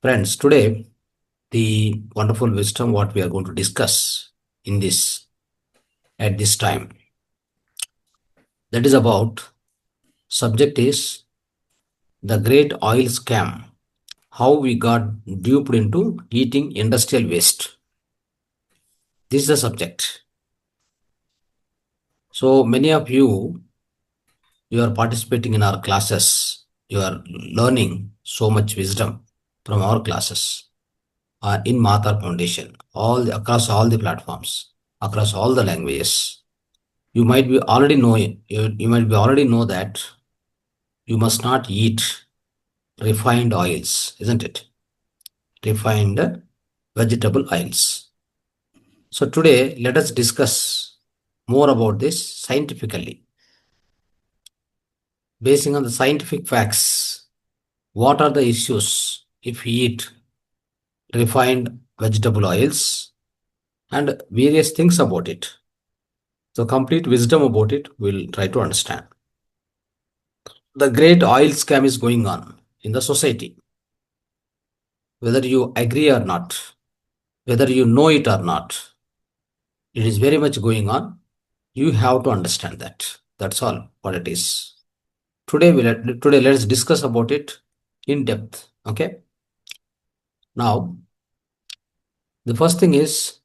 Friends, today the wonderful wisdom what we are going to discuss in this at this time, that is about subject is the great oil scam, how we got duped into eating industrial waste. This is the subject. So many of you are participating in our classes, you are learning so much wisdom from our classes in Mathar Foundation, across all the platforms, across all the languages. You might be already know you might be already know that you must not eat refined oils, isn't it? Refined vegetable oils. So today let us discuss more about this scientifically. Basing on the scientific facts, what are the issues if we eat refined vegetable oils and various things about it. So complete wisdom about it we'll try to understand. The great oil scam is going on in the society. Whether you agree or not, whether you know it or not, it is very much going on. You have to understand that. That's all what it is. Today let's discuss about it in depth. Okay. Now, the first thing is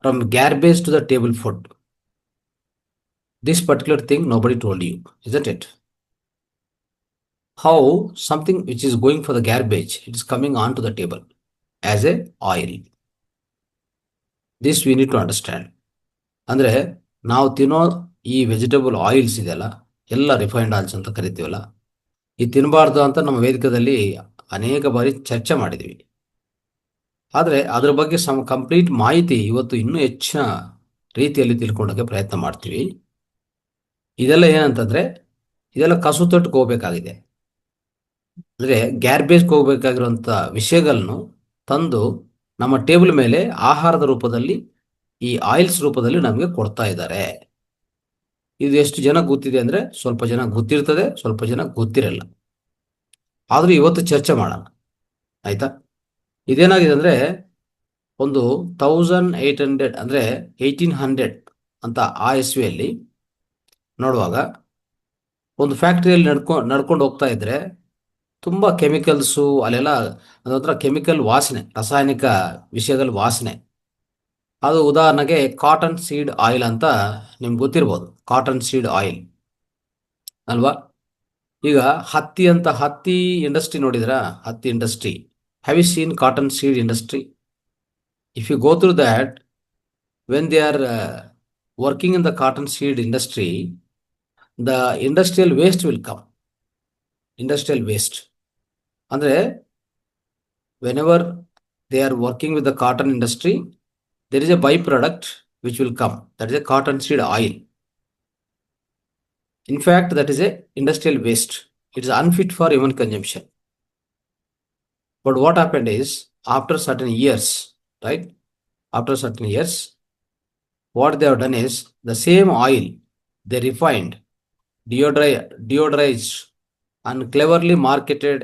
from garbage to the table food. This particular thing nobody told you, isn't it? How something which is going for the garbage, it is coming onto the table as a oil. This we need to understand. ಅಂದ್ರೆ ನಾವು ತಿನ್ನೋ ಈ vegetable oils ಇದೆಯಲ್ಲ, ಎಲ್ಲ refined oils ಅಂತ ಕರಿತೀವಲ್ಲ, ಈ ತಿನ್ನಬಾರ್ದು ಅಂತ ನಮ್ಮ ವೇದಿಕದಲ್ಲಿ ಅನೇಕ ಬಾರಿ ಚರ್ಚೆ ಮಾಡಿದ್ವಿ. ಆದರೆ ಅದ್ರ ಬಗ್ಗೆ ಕಂಪ್ಲೀಟ್ ಮಾಹಿತಿ ಇವತ್ತು ಇನ್ನೂ ಹೆಚ್ಚಿನ ರೀತಿಯಲ್ಲಿ ತಿಳ್ಕೊಳ್ಳೋಕೆ ಪ್ರಯತ್ನ ಮಾಡ್ತೀವಿ. ಇದೆಲ್ಲ ಏನಂತಂದ್ರೆ ಇದೆಲ್ಲ ಕಸು ತೊಟ್ಟಕ್ಕೆ ಹೋಗ್ಬೇಕಾಗಿದೆ. ಅಂದರೆ ಗ್ಯಾರ್ಬೇಜ್ಗೆ ಹೋಗ್ಬೇಕಾಗಿರುವಂಥ ವಿಷಯಗಳನ್ನು ತಂದು ನಮ್ಮ ಟೇಬಲ್ ಮೇಲೆ ಆಹಾರದ ರೂಪದಲ್ಲಿ ಈ ಆಯಿಲ್ಸ್ ರೂಪದಲ್ಲಿ ನಮಗೆ ಕೊಡ್ತಾ ಇದ್ದಾರೆ. ಇದು ಎಷ್ಟು ಜನ ಗೊತ್ತಿದೆ ಅಂದರೆ ಸ್ವಲ್ಪ ಜನ ಗೊತ್ತಿರ್ತದೆ, ಸ್ವಲ್ಪ ಜನ ಗೊತ್ತಿರಲ್ಲ. ಆದರೂ ಇವತ್ತು ಚರ್ಚೆ ಮಾಡೋಣ, ಆಯ್ತಾ? ಇದೇನಾಗಿದೆ ಅಂದರೆ ಒಂದು 1800 ಅಂದರೆ 1800 ಅಂತ ಆ ಇಸ್ವಿಯಲ್ಲಿ ನೋಡುವಾಗ ಒಂದು ಫ್ಯಾಕ್ಟ್ರಿಯಲ್ಲಿ ನಡ್ಕೊಂಡು ಹೋಗ್ತಾ ಇದ್ರೆ ತುಂಬ ಕೆಮಿಕಲ್ಸು ಅಲ್ಲೆಲ್ಲ ಅದೊಂಥರ ಕೆಮಿಕಲ್ ವಾಸನೆ, ರಾಸಾಯನಿಕ ವಿಷಯಗಳ ವಾಸನೆ. ಅದು ಉದಾಹರಣೆಗೆ ಕಾಟನ್ ಸೀಡ್ ಆಯಿಲ್ ಅಂತ ನಿಮ್ಗೆ ಗೊತ್ತಿರ್ಬೋದು. ಕಾಟನ್ ಸೀಡ್ ಆಯಿಲ್ ಅಲ್ವಾ? ಈಗ ಹತ್ತಿ ಇಂಡಸ್ಟ್ರಿ ನೋಡಿದ್ರಾ? ಹತ್ತಿ industry, have you seen cotton seed industry? If you go through that, when they are working in the cotton seed industry, the industrial waste will come. Industrial waste ಅಂದರೆ whenever they are working with the cotton industry, there is a byproduct which will come, that is a cotton seed oil. In fact, that is a industrial waste. It is unfit for human consumption. But what happened is, after certain years, right, after certain years, what they have done is the same oil they refined, deodorized and cleverly marketed.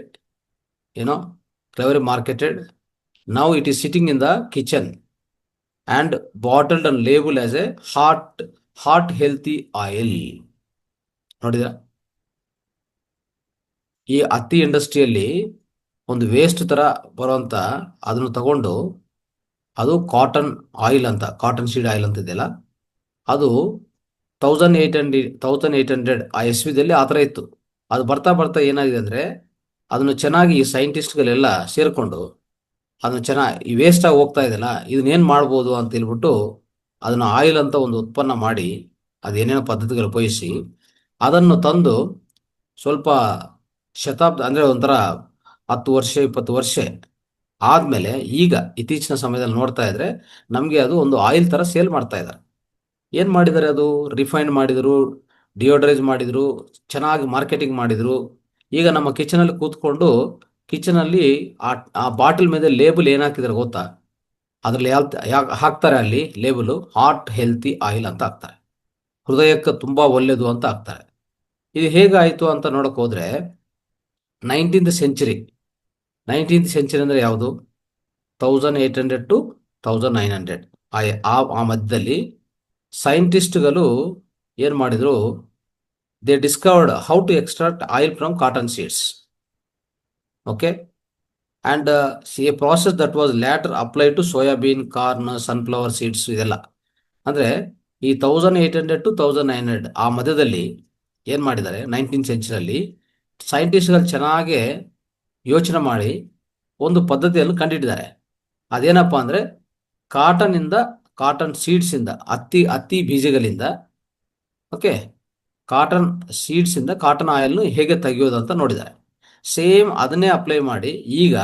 Cleverly marketed. Now it is sitting in the kitchen and bottled and labeled as a heart healthy oil. ನೋಡಿದ್ರ? ಈ ಹತ್ತಿ ಇಂಡಸ್ಟ್ರಿಯಲ್ಲಿ ಒಂದು waste ತರ ಬರುವಂತ ಅದನ್ನು ತಗೊಂಡು ಅದು ಕಾಟನ್ ಆಯಿಲ್ ಅಂತ, ಕಾಟನ್ ಸೀಡ್ ಆಯಿಲ್ ಅಂತ ಇದೆಯಲ್ಲ, ಅದು 1800 ಆ ಇಸ್ವಿದಲ್ಲಿ ಆ ಥರ ಇತ್ತು. ಅದು ಬರ್ತಾ ಬರ್ತಾ ಏನಾಗಿದೆ ಅಂದರೆ ಅದನ್ನು ಚೆನ್ನಾಗಿ ಈ ಸೈಂಟಿಸ್ಟ್ಗಳೆಲ್ಲ ಸೇರಿಕೊಂಡು ಅದನ್ನು ಚೆನ್ನಾಗಿ ಈ ವೇಸ್ಟಾಗಿ ಹೋಗ್ತಾ ಇದೆಯಲ್ಲ, ಇದನ್ನೇನು ಮಾಡ್ಬೋದು ಅಂತ ಹೇಳ್ಬಿಟ್ಟು ಅದನ್ನು ಆಯಿಲ್ ಅಂತ ಒಂದು ಉತ್ಪನ್ನ ಮಾಡಿ ಅದೇನೇನೋ ಪದ್ಧತಿಗಳು ಉಪಯೋಗಿಸಿ ಅದನ್ನು ತಂದು ಸ್ವಲ್ಪ ಶತಾಬ್ದ ಅಂದರೆ ಒಂಥರ 10 ವರ್ಷ 20 ವರ್ಷ ಆದಮೇಲೆ ಈಗ ಇತ್ತೀಚಿನ ಸಮಯದಲ್ಲಿ ನೋಡ್ತಾ ಇದ್ರೆ ನಮಗೆ ಅದು ಒಂದು ಆಯಿಲ್ ಥರ ಸೇಲ್ ಮಾಡ್ತಾ ಇದ್ದಾರೆ. ಏನು ಮಾಡಿದ್ದಾರೆ? ಅದು ರಿಫೈನ್ ಮಾಡಿದರು, ಡಿಯೋಡ್ರೈಸ್ ಮಾಡಿದರು, ಚೆನ್ನಾಗಿ ಮಾರ್ಕೆಟಿಂಗ್ ಮಾಡಿದರು. ಈಗ ನಮ್ಮ ಕಿಚನಲ್ಲಿ ಕೂತ್ಕೊಂಡು ಕಿಚನಲ್ಲಿ ಆ ಬಾಟಲ್ ಮೇಲೆ ಲೇಬಲ್ ಏನು ಹಾಕಿದ್ದಾರೆ ಗೊತ್ತಾ? ಅದರಲ್ಲಿ ಹಾಕ್ತಾರೆ ಅಲ್ಲಿ ಲೇಬಲು ಹಾರ್ಟ್ ಹೆಲ್ತಿ ಆಯಿಲ್ ಅಂತ ಹಾಕ್ತಾರೆ, ಹೃದಯಕ್ಕೆ ತುಂಬ ಒಳ್ಳೆಯದು ಅಂತ ಹಾಕ್ತಾರೆ. ಇದು ಹೇಗಾಯಿತು ಅಂತ ನೋಡೋಕೆ ಹೋದರೆ 19th ಸೆಂಚುರಿ 19th ಸೆಂಚುರಿ ಅಂದರೆ ಯಾವುದು? 1800 to 1900. ಆ ಮಧ್ಯದಲ್ಲಿ ಸೈಂಟಿಸ್ಟ್ಗಳು ಏನು ಮಾಡಿದರು? They discovered how to extract oil from cotton seeds. Okay, and a process that was later apply to soybean, corn, sunflower seeds ಇದೆಲ್ಲ. ಅಂದರೆ ಈ 1800 to 1900 ಆ ಮಧ್ಯದಲ್ಲಿ ಏನು ಮಾಡಿದ್ದಾರೆ? 19th ಸೆಂಚುರಿಯಲ್ಲಿ ಸೈಂಟಿಸ್ಟ್ಗಳು ಚೆನ್ನಾಗೇ ಯೋಚನೆ ಮಾಡಿ ಒಂದು ಪದ್ಧತಿಯನ್ನು ಕಂಡುಹಿಡಿದ್ದಾರೆ. ಅದೇನಪ್ಪ ಅಂದರೆ ಕಾಟನ್ ಸೀಡ್ಸಿಂದ, ಹತ್ತಿ ಬೀಜಗಳಿಂದ, ಓಕೆ, ಕಾಟನ್ ಸೀಡ್ಸಿಂದ ಕಾಟನ್ ಆಯಿಲ್ನು ಹೇಗೆ ತೆಗೆಯೋದು ಅಂತ ನೋಡಿದ್ದಾರೆ. ಸೇಮ್ ಅದನ್ನೇ ಅಪ್ಲೈ ಮಾಡಿ ಈಗ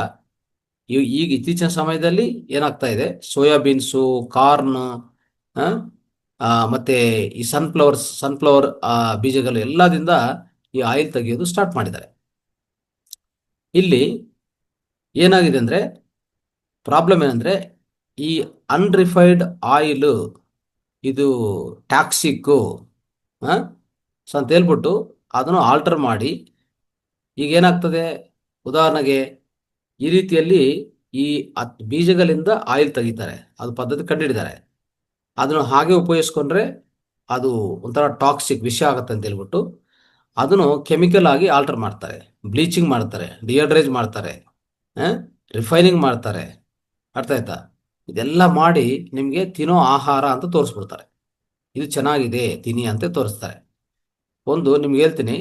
ಇತ್ತೀಚಿನ ಸಮಯದಲ್ಲಿ ಏನಾಗ್ತಾ ಇದೆ? ಸೋಯಾಬೀನ್ಸು, ಕಾರ್ನ್, ಮತ್ತು ಈ ಸನ್ಫ್ಲವರ್ ಬೀಜಗಳು ಎಲ್ಲದಿಂದ ಈ ಆಯಿಲ್ ತೆಗೆಯೋದು ಸ್ಟಾರ್ಟ್ ಮಾಡಿದ್ದಾರೆ. ಇಲ್ಲಿ ಏನಾಗಿದೆ ಅಂದರೆ, ಪ್ರಾಬ್ಲಮ್ ಏನಂದರೆ, ಈ ಅನ್ರಿಫೈನ್ಡ್ ಆಯಿಲ್ ಇದು ಟ್ಯಾಕ್ಸಿಕ್ಕು ಸೊ ಅಂತ ಹೇಳ್ಬಿಟ್ಟು ಅದನ್ನು ಆಲ್ಟರ್ ಮಾಡಿ ಈಗ ಏನಾಗ್ತದೆ? ಉದಾಹರಣೆಗೆ ಈ ರೀತಿಯಲ್ಲಿ ಈ ಬೀಜಗಳಿಂದ ಆಯಿಲ್ ತೆಗಿತಾರೆ, ಅದು ಪದ್ಧತಿ ಕಂಡುಹಿಡಿದ್ದಾರೆ. ಅದನ್ನು ಹಾಗೆ ಉಪಯೋಗಿಸ್ಕೊಂಡ್ರೆ ಅದು ಒಂಥರ ಟಾಕ್ಸಿಕ್, ವಿಷ ಆಗುತ್ತೆ ಅಂತ ಹೇಳ್ಬಿಟ್ಟು ಅದನ್ನು ಕೆಮಿಕಲ್ ಆಗಿ ಆಲ್ಟರ್ ಮಾಡ್ತಾರೆ, ಬ್ಲೀಚಿಂಗ್ ಮಾಡ್ತಾರೆ, ಡಿಯೋಡ್ರೈಸ್ ಮಾಡ್ತಾರೆ, ರಿಫೈನಿಂಗ್ ಮಾಡ್ತಾರೆ. ಅರ್ಥ ಆಯ್ತಾ? ಇದೆಲ್ಲ ಮಾಡಿ ನಿಮಗೆ ತಿನ್ನೋ ಆಹಾರ ಅಂತ ತೋರಿಸ್ಬಿಡ್ತಾರೆ. ಇದು ಚೆನ್ನಾಗಿದೆ ತಿನ್ನಿ ಅಂತ ತೋರಿಸ್ತಾರೆ. ಒಂದು ನಿಮ್ಗೆ ಹೇಳ್ತೀನಿ,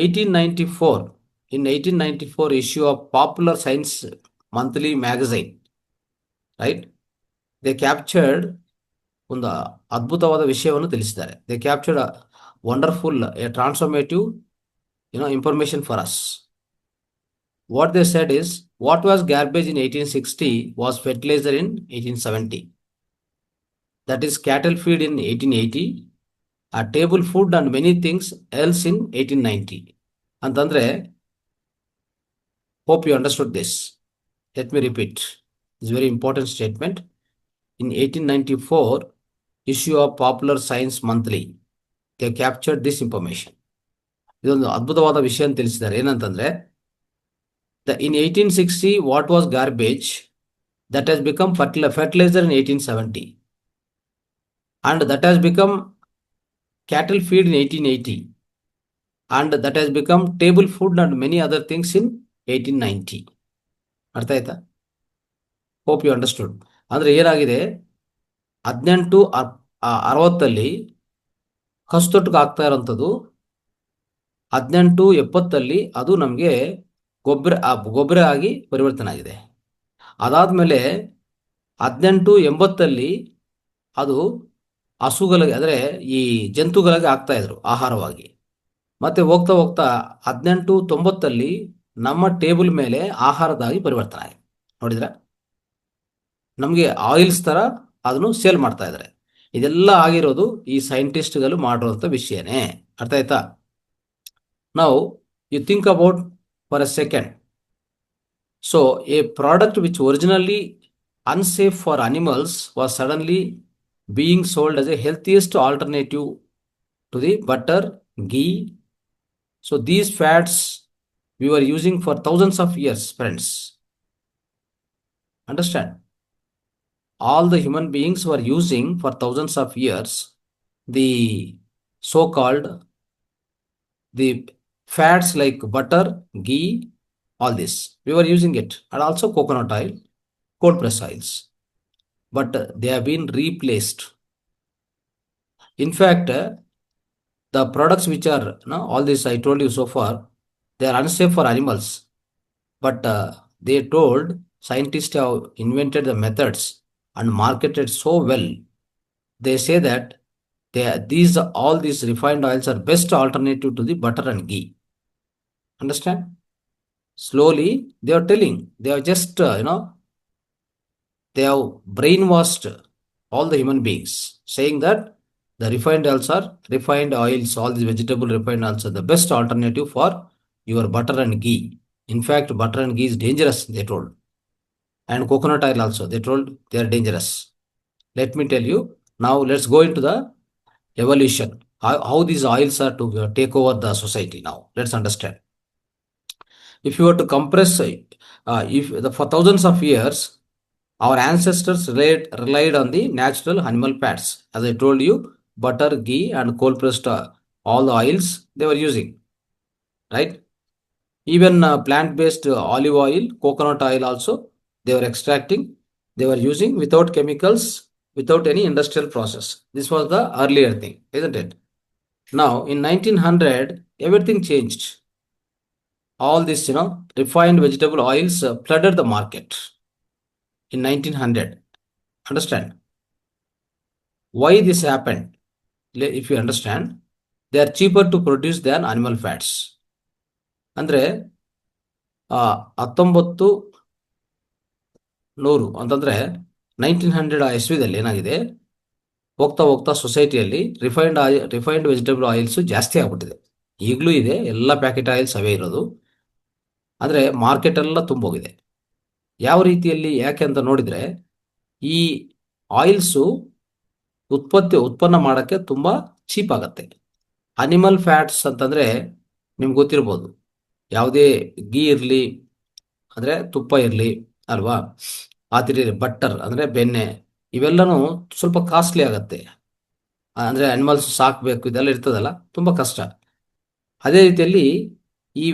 1894 issue of popular science monthly magazine, right, they captured ಒಂದು ಅದ್ಭುತವಾದ ವಿಷಯವನ್ನು ತಿಳಿಸಿದ್ದಾರೆ. They captured wonderful A transformative information for us. What they said is, what was garbage in 1860 was fertilizer in 1870. That is cattle feed in 1880, a table food and many things else in 1890. ಅಂತಂದ್ರೆ, hope you understood this. Let me repeat. It's a very important statement. In 1894 issue of Popular Science Monthly, they captured this information. ಇದೊಂದು ಅದ್ಭುತವಾದ ವಿಷಯ ಅಂತ ತಿಳಿಸಿದ್ದಾರೆ. ಏನಂತಂದ್ರೆ, in 1860 what was garbage that has become fertilizer in 1870, and that has become cattle feed in 1880, and that has become table food and many other things in 1890. ಅರ್ಥ ಆಯ್ತಾ? Hope you understood. ಅಂದರೆ ಏನಾಗಿದೆ, 1860 ಕಸ್ತೊಟ್ಟಿಗೆ ಆಗ್ತಾ ಇರೋಂಥದ್ದು 1870 ಅದು ನಮಗೆ ಗೊಬ್ಬರ ಆಗಿ ಪರಿವರ್ತನೆ ಆಗಿದೆ. ಅದಾದಮೇಲೆ 1880 ಅದು ಹಸುಗಳಿಗೆ, ಅಂದರೆ ಈ ಜಂತುಗಳಿಗೆ ಆಗ್ತಾ ಇದ್ರು ಆಹಾರವಾಗಿ. ಮತ್ತೆ ಹೋಗ್ತಾ ಹೋಗ್ತಾ 1890 ನಮ್ಮ ಟೇಬಲ್ ಮೇಲೆ ಆಹಾರದಾಗಿ ಪರಿವರ್ತನೆ ಆಗಿದೆ. ನೋಡಿದ್ರ, ನಮಗೆ ಆಯಿಲ್ಸ್ ಥರ ಅದನ್ನು ಸೇಲ್ ಮಾಡ್ತಾ ಇದ್ದಾರೆ. ಇದೆಲ್ಲ ಆಗಿರೋದು ಈ ಸೈಂಟಿಸ್ಟ್ಗಳು ಮಾಡಿರುವಂಥ ವಿಷಯನೇ. ಅರ್ಥ ಆಯ್ತಾ? Now you think about for a second. So a product which originally unsafe for animals was suddenly being sold as a healthiest alternative to the butter, ghee. So these fats we were using for thousands of years, friends. Understand? All the human beings were using for thousands of years the so-called the fats like butter, ghee, all this. We were using it, and also coconut oil, cold press oils. But they have been replaced. In fact, the products which are, all this I told you so far, they are unsafe for animals. But they told scientists have invented the methods and marketed so well. They say that all these refined oils are best alternative to the butter and ghee. Understand? Slowly they are telling, they are just they have brainwashed all the human beings, saying that the refined oils, all these vegetable refined oils are the best alternative for your butter and ghee. In fact, butter and ghee is dangerous, they told. And coconut oil also, they told they are dangerous. Let me tell you, now let's go into the evolution, how these oils are to take over the society. Now let's understand. If you were to compress, for thousands of years, our ancestors relied on the natural animal fats. As I told you, butter, ghee, and cold pressed, all the oils they were using, right? Even plant-based olive oil, coconut oil also, they were extracting, they were using without chemicals, without any industrial process. This was the earlier thing, isn't it? Now, in 1900, everything changed. All this, refined vegetable oils flooded the market in 1900. Understand why this happened? If you understand, they are cheaper to produce than animal fats. ಅಂದ್ರೆ 1900 ಅಂತಂದ್ರೆ 1900 ಆ ಇಸ್ವಿದಲ್ಲಿ ಏನಾಗಿದೆ, ಹೋಗ್ತಾ ಹೋಗ್ತಾ ಸೊಸೈಟಿಯಲ್ಲಿ refined vegetable oils ಜಾಸ್ತಿ ಆಗ್ಬಿಟ್ಟಿದೆ. ಈಗಲೂ ಇದೆ, ಎಲ್ಲ ಪ್ಯಾಕೆಟ್ ಆಯಿಲ್ಸ್ ಅವೇ ಇರೋದು, ಆದರೆ ಮಾರ್ಕೆಟ್ ಎಲ್ಲ ತುಂಬೋಗಿದೆ. ಯಾವ ರೀತಿಯಲ್ಲಿ, ಯಾಕೆ ಅಂತ ನೋಡಿದರೆ, ಈ ಆಯಿಲ್ಸು ಉತ್ಪನ್ನ ಮಾಡೋಕ್ಕೆ ತುಂಬ ಚೀಪ್ ಆಗುತ್ತೆ. ಅನಿಮಲ್ ಫ್ಯಾಟ್ಸ್ ಅಂತಂದರೆ ನಿಮ್ಗೆ ಗೊತ್ತಿರ್ಬೋದು, ಯಾವುದೇ ಗೀ ಇರಲಿ, ಅಂದರೆ ತುಪ್ಪ ಇರಲಿ ಅಲ್ವಾ, ಆ ತಿರಿ ಬಟ್ಟರ್ ಅಂದರೆ ಬೆಣ್ಣೆ, ಇವೆಲ್ಲನೂ ಸ್ವಲ್ಪ ಕಾಸ್ಟ್ಲಿ ಆಗುತ್ತೆ. ಅಂದರೆ ಅನಿಮಲ್ಸ್ ಸಾಕಬೇಕು, ಇದೆಲ್ಲ ಇರ್ತದಲ್ಲ, ತುಂಬ ಕಷ್ಟ. ಅದೇ ರೀತಿಯಲ್ಲಿ ಈ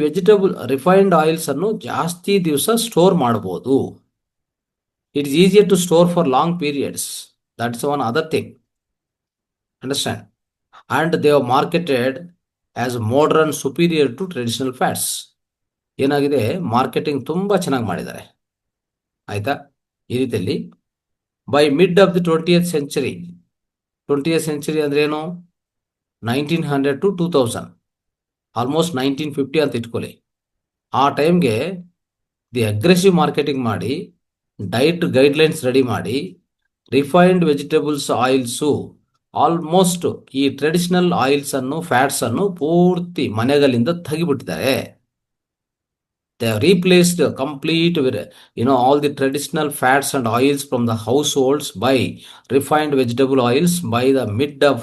ರಿಫೈನ್ಡ್ ಆಯಿಲ್ಸ್ ಅನ್ನು ಜಾಸ್ತಿ ದಿವಸ ಸ್ಟೋರ್ ಮಾಡ್ಬೋದು. It is easier to store for long periods. That is one other thing. Understand? And they are marketed as modern superior to traditional fats. ಏನಾಗಿದೆ, ಮಾರ್ಕೆಟಿಂಗ್ ತುಂಬ ಚೆನ್ನಾಗಿ ಮಾಡಿದ್ದಾರೆ. ಆಯಿತಾ? ಈ ರೀತಿಯಲ್ಲಿ by mid of the 20th century, 20th century ಅಂದ್ರೆ ಏನು, 1900 to 2000, almost 1950 ಅಂತ ಇಟ್ಕೊಳ್ಳಿ. ಆ ಟೈಮ್ಗೆ ದಿ ಅಗ್ರೆಸಿವ್ ಮಾರ್ಕೆಟಿಂಗ್ ಮಾಡಿ, ಡೈಟ್ ಗೈಡ್ಲೈನ್ಸ್ ರೆಡಿ ಮಾಡಿ, ರಿಫೈನ್ಡ್ ವೆಜಿಟೇಬಲ್ಸ್ ಆಯಿಲ್ಸು ಆಲ್ಮೋಸ್ಟ್ ಈ ಟ್ರೆಡಿಷನಲ್ ಆಯಿಲ್ಸ್ ಅನ್ನು, ಫ್ಯಾಟ್ಸ್ ಅನ್ನು ಪೂರ್ತಿ ಮನೆಗಳಿಂದ ತೆಗಿಬಿಟ್ಟಿದ್ದಾರೆ. They have replaced complete with, all the traditional fats and oils from the households by refined vegetable oils by the mid of